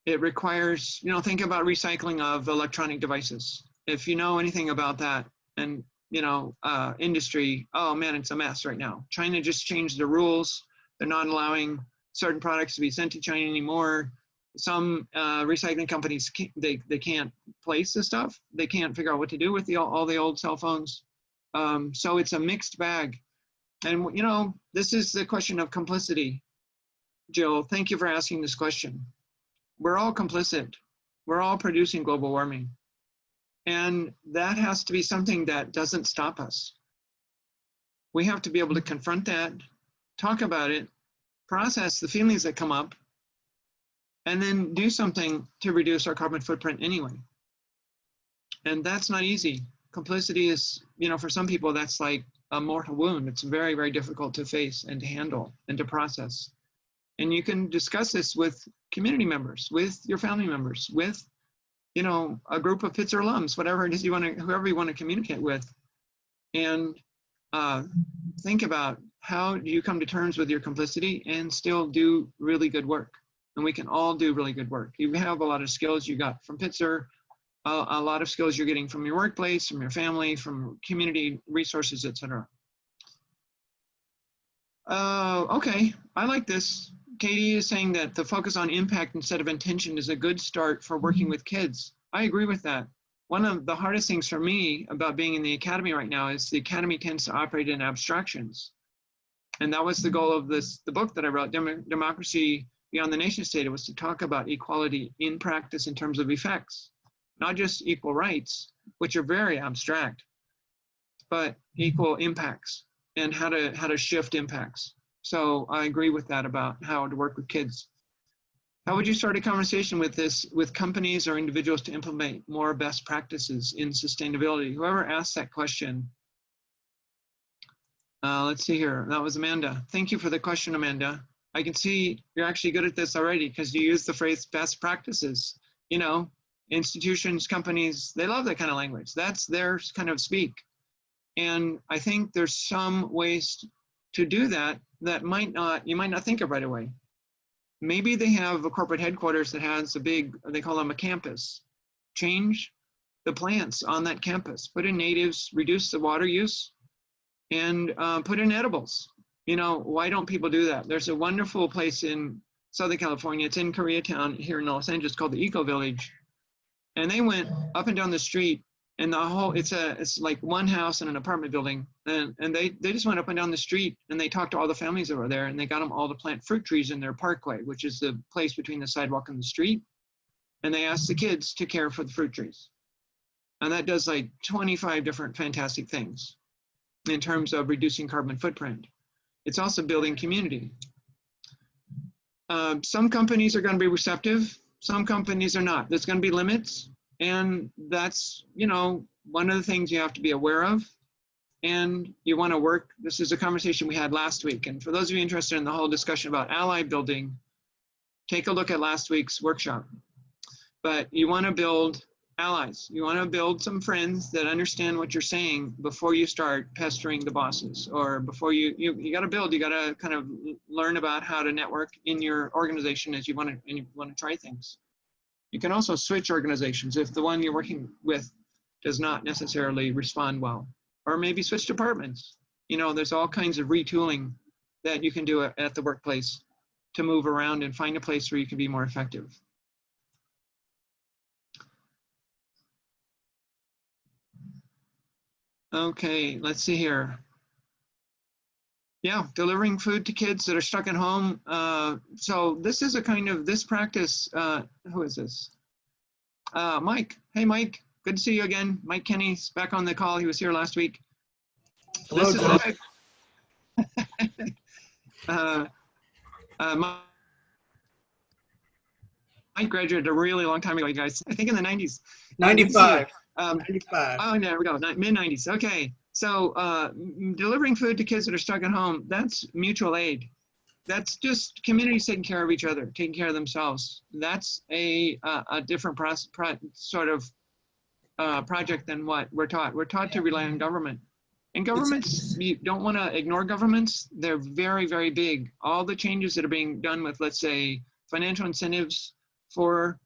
It requires, you know, think about recycling of electronic devices. If you know anything about that and, you know, industry, oh man, it's a mess right now. China just changed the rules. They're not allowing certain products to be sent to China anymore. Some recycling companies, they can't place the stuff. They can't figure out what to do with all the old cell phones. So it's a mixed bag. And, you know, this is the question of complicity. Jill, thank you for asking this question. We're all complicit. We're all producing global warming. And that has to be something that doesn't stop us. We have to be able to confront that, talk about it, process the feelings that come up, and then do something to reduce our carbon footprint anyway. And that's not easy. Complicity is, you know, for some people, that's like a mortal wound. It's very, very difficult to face and to handle and to process. And you can discuss this with community members, with your family members, with, you know, a group of Pitzer alums, whatever it is you want to, whoever you want to communicate with. And think about how do you come to terms with your complicity and still do really good work. And we can all do really good work. You have a lot of skills you got from Pitzer, a lot of skills you're getting from your workplace, from your family, from community resources, etc. Okay, I like this. Katie is saying that the focus on impact instead of intention is a good start for working with kids. I agree with that. One of the hardest things for me about being in the academy right now is the academy tends to operate in abstractions. And that was the goal of the book that I wrote, Democracy Beyond the Nation State. It was to talk about equality in practice in terms of effects, not just equal rights, which are very abstract, but equal impacts and how to shift impacts. So I agree with that about how to work with kids. How would you start a conversation with this, with companies or individuals to implement more best practices in sustainability? Whoever asked that question, let's see here, that was Amanda. Thank you for the question, Amanda. I can see you're actually good at this already because you use the phrase best practices. You know, institutions, companies, they love that kind of language. That's their kind of speak. And I think there's some ways to do that that you might not think of right away. Maybe they have a corporate headquarters that has a big, they call them a campus. Change the plants on that campus, put in natives, reduce the water use, and put in edibles. You know, why don't people do that? There's a wonderful place in Southern California, it's in Koreatown here in Los Angeles called the Eco Village. And they went up and down the street and the whole, it's like one house in an apartment building. And they just went up and down the street and they talked to all the families that were there and they got them all to plant fruit trees in their parkway, which is the place between the sidewalk and the street. And they asked the kids to care for the fruit trees. And that does like 25 different fantastic things in terms of reducing carbon footprint. It's also building community. Some companies are going to be receptive. Some companies are not. There's going to be limits. And that's, you know, one of the things you have to be aware of. And you want to work, this is a conversation we had last week. And for those of you interested in the whole discussion about ally building, take a look at last week's workshop. But you want to build allies. You want to build some friends that understand what you're saying before you start pestering the bosses, or before you got to build, you got to kind of learn about how to network in your organization as you want to try things. You can also switch organizations if the one you're working with does not necessarily respond well, or maybe switch departments. You know, there's all kinds of retooling that you can do at the workplace to move around and find a place where you can be more effective. Okay, let's see here. Yeah, delivering food to kids that are stuck at home. So this is a kind of, this practice, who is this? Mike. Hey, Mike, good to see you again. Mike Kenny's back on the call. He was here last week. Hello, Joe. I graduated a really long time ago, you guys. I think in the 90s. 95. 95. Oh, there we go. Mid 90s. Okay. So delivering food to kids that are stuck at home, that's mutual aid. That's just communities taking care of each other, taking care of themselves. That's a different sort of project than what we're taught. We're taught to rely on government. And governments, you don't want to ignore governments. They're very, very big. All the changes that are being done with, let's say, financial incentives for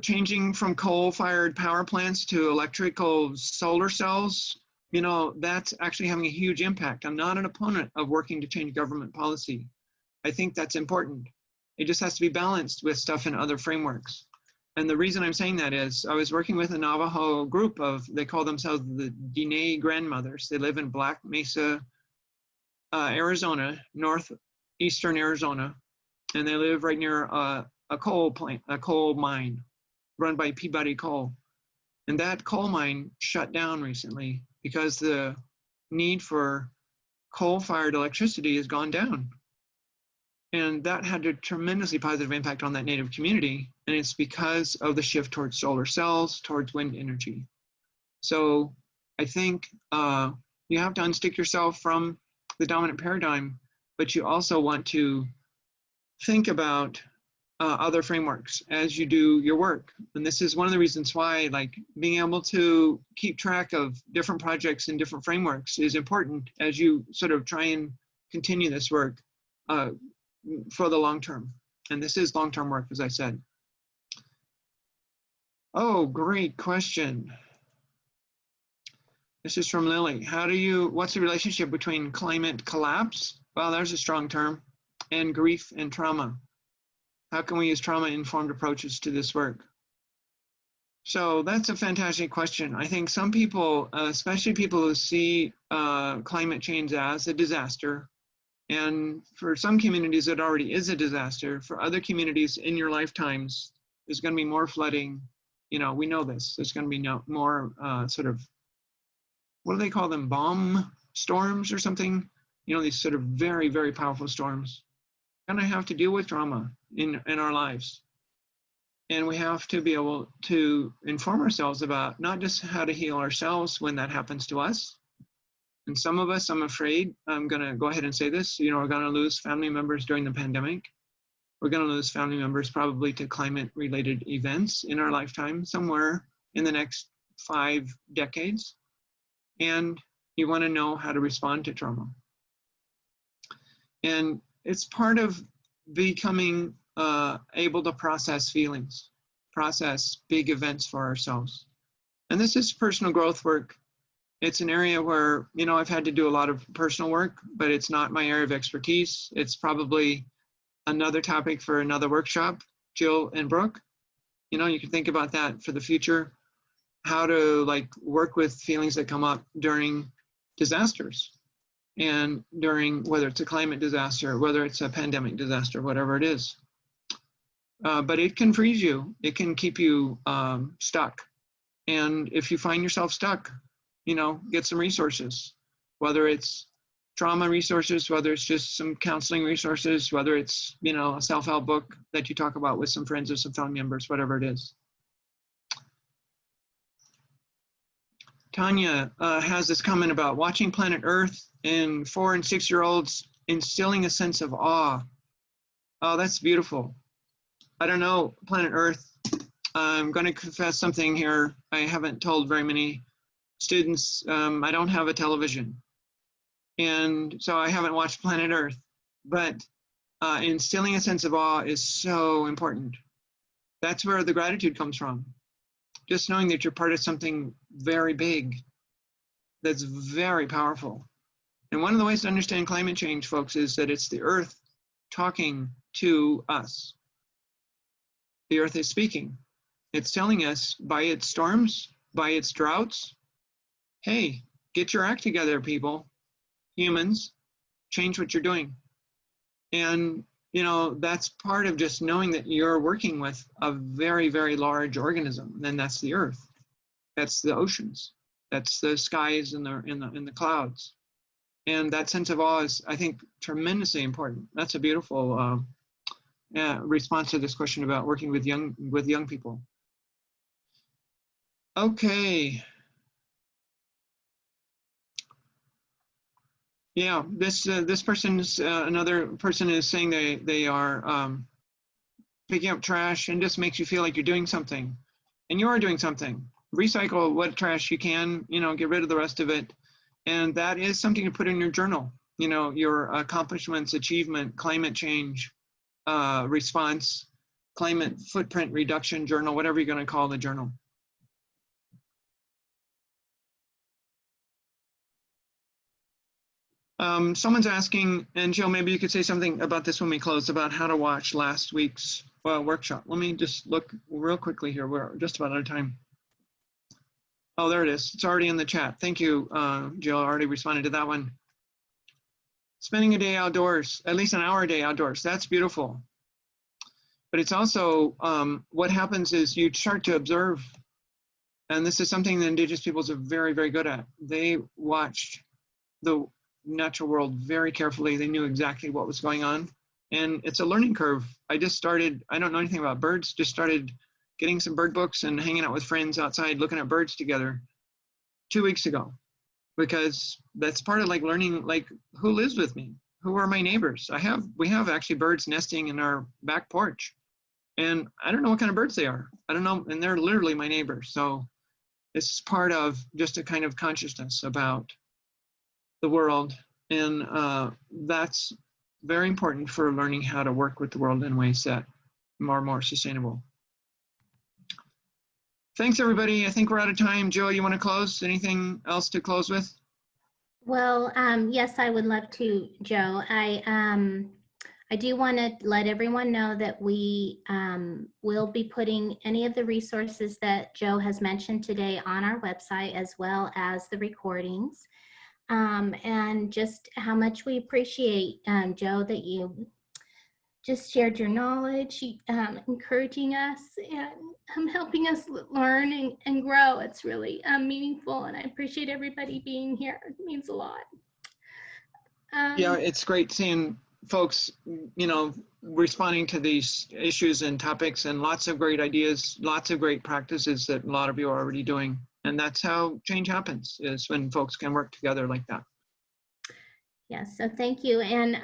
changing from coal-fired power plants to electrical solar cells, you know, that's actually having a huge impact. I'm not an opponent of working to change government policy. I think that's important. It just has to be balanced with stuff in other frameworks. And the reason I'm saying that is I was working with a Navajo group of, they call themselves the Diné grandmothers. They live in Black Mesa, Arizona, northeastern Arizona. And they live right near a coal mine run by Peabody Coal. And that coal mine shut down recently because the need for coal-fired electricity has gone down. And that had a tremendously positive impact on that native community. And it's because of the shift towards solar cells, towards wind energy. So I think you have to unstick yourself from the dominant paradigm, but you also want to think about other frameworks as you do your work. And this is one of the reasons why, like, being able to keep track of different projects and different frameworks is important as you sort of try and continue this work for the long term. And this is long-term work, as I said. Oh, great question. This is from Lily. What's the relationship between climate collapse? Well, there's a strong term. And grief and trauma. How can we use trauma-informed approaches to this work? So that's a fantastic question. I think some people, especially people who see climate change as a disaster, and for some communities it already is a disaster. For other communities in your lifetimes, there's going to be more flooding. You know, we know this. There's going to be more sort of, what do they call them? Bomb storms or something? You know, these sort of very, very powerful storms. We're going to have to deal with trauma in our lives. And we have to be able to inform ourselves about not just how to heal ourselves when that happens to us. And some of us, I'm afraid, I'm going to go ahead and say this, you know, we're going to lose family members during the pandemic. We're going to lose family members probably to climate-related events in our lifetime, somewhere in the next 5 decades. And you want to know how to respond to trauma. And it's part of becoming able to process feelings, process big events for ourselves. And this is personal growth work. It's an area where, you know, I've had to do a lot of personal work, but it's not my area of expertise. It's probably another topic for another workshop, Jill and Brooke. You know, you can think about that for the future, how to like work with feelings that come up during disasters and during, whether it's a climate disaster, whether it's a pandemic disaster, whatever it is. But it can freeze you. It can keep you stuck. And if you find yourself stuck, you know, get some resources, whether it's trauma resources, whether it's just some counseling resources, whether it's, you know, a self-help book that you talk about with some friends or some family members, whatever it is. Tanya has this comment about watching Planet Earth in 4- and 6-year-olds, instilling a sense of awe. Oh, that's beautiful. I don't know, Planet Earth. I'm going to confess something here. I haven't told very many students. I don't have a television. And so I haven't watched Planet Earth. But instilling a sense of awe is so important. That's where the gratitude comes from. Just knowing that you're part of something very big that's very powerful. And one of the ways to understand climate change, folks, is that it's the Earth talking to us. The Earth is speaking. It's telling us by its storms, by its droughts, hey, get your act together, people, humans, change what you're doing. And, you know, that's part of just knowing that you're working with a very, very large organism. And that's the Earth. That's the oceans. That's the skies and the clouds. And that sense of awe is, I think, tremendously important. That's a beautiful response to this question about working with young people. Okay. Yeah, this person's another person is saying they are picking up trash, and just makes you feel like you're doing something, and you are doing something. Recycle what trash you can, get rid of the rest of it, and that is something to put in your journal. Your accomplishments, achievement, climate change response, climate footprint reduction journal, whatever you're going to call the journal. Someone's asking, and Jill, maybe you could say something about this when we close, about how to watch last week's workshop. Let me just look real quickly here. We're just about out of time. Oh, there it is. It's already in the chat. Thank you, Jill. I already responded to that one. Spending a day outdoors, at least an hour a day outdoors. That's beautiful. But it's also, what happens is you start to observe, and this is something that Indigenous peoples are very, very good at. They watched the natural world very carefully. They knew exactly what was going on. And it's a learning curve. I just started, I don't know anything about birds, just started getting some bird books and hanging out with friends outside looking at birds together 2 weeks ago. Because that's part of learning, who lives with me? Who are my neighbors? We have actually birds nesting in our back porch. And I don't know what kind of birds they are. I don't know, and they're literally my neighbors. So it's part of just a kind of consciousness about the world, and that's very important for learning how to work with the world in ways that are more sustainable. Thanks, everybody. I think we're out of time. Jill, you want to close? Anything else to close with? Well, yes, I would love to, Joe. I do want to let everyone know that we will be putting any of the resources that Joe has mentioned today on our website, as well as the recordings. And just how much we appreciate, Joe, that you just shared your knowledge, encouraging us and helping us learn and grow. It's really meaningful, and I appreciate everybody being here. It means a lot. Yeah, it's great seeing folks, responding to these issues and topics, and lots of great ideas, lots of great practices that a lot of you are already doing. And that's how change happens, is when folks can work together like that. Yes, so thank you. And,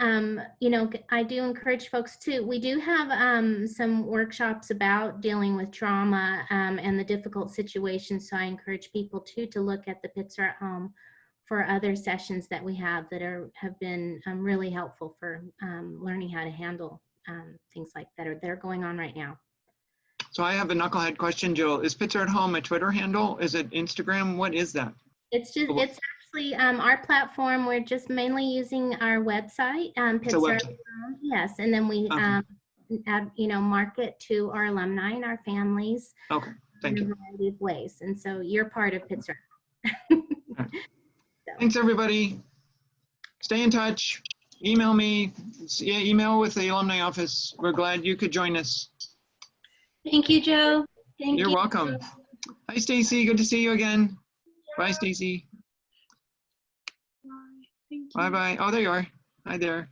I do encourage folks too. We do have some workshops about dealing with trauma and the difficult situations. So I encourage people too to look at the Pitzer at Home for other sessions that we have that have been really helpful for learning how to handle things like that are going on right now. So I have a knucklehead question, Jill. Is Pitzer at Home a Twitter handle? Is it Instagram? What is that? It's actually our platform. We're just mainly using our website, Pitzer at Home. Yes, and then we add, market to our alumni and our families. Okay, thank you. In a variety of ways, and so you're part of Pitzer. Right. Thanks, everybody. Stay in touch. Email me. Yeah, email with the alumni office. We're glad you could join us. Thank you, Joe. You're welcome. Hi, Stacy. Good to see you again. Bye, Stacy. Thank you. Bye-bye. Oh, there you are. Hi there.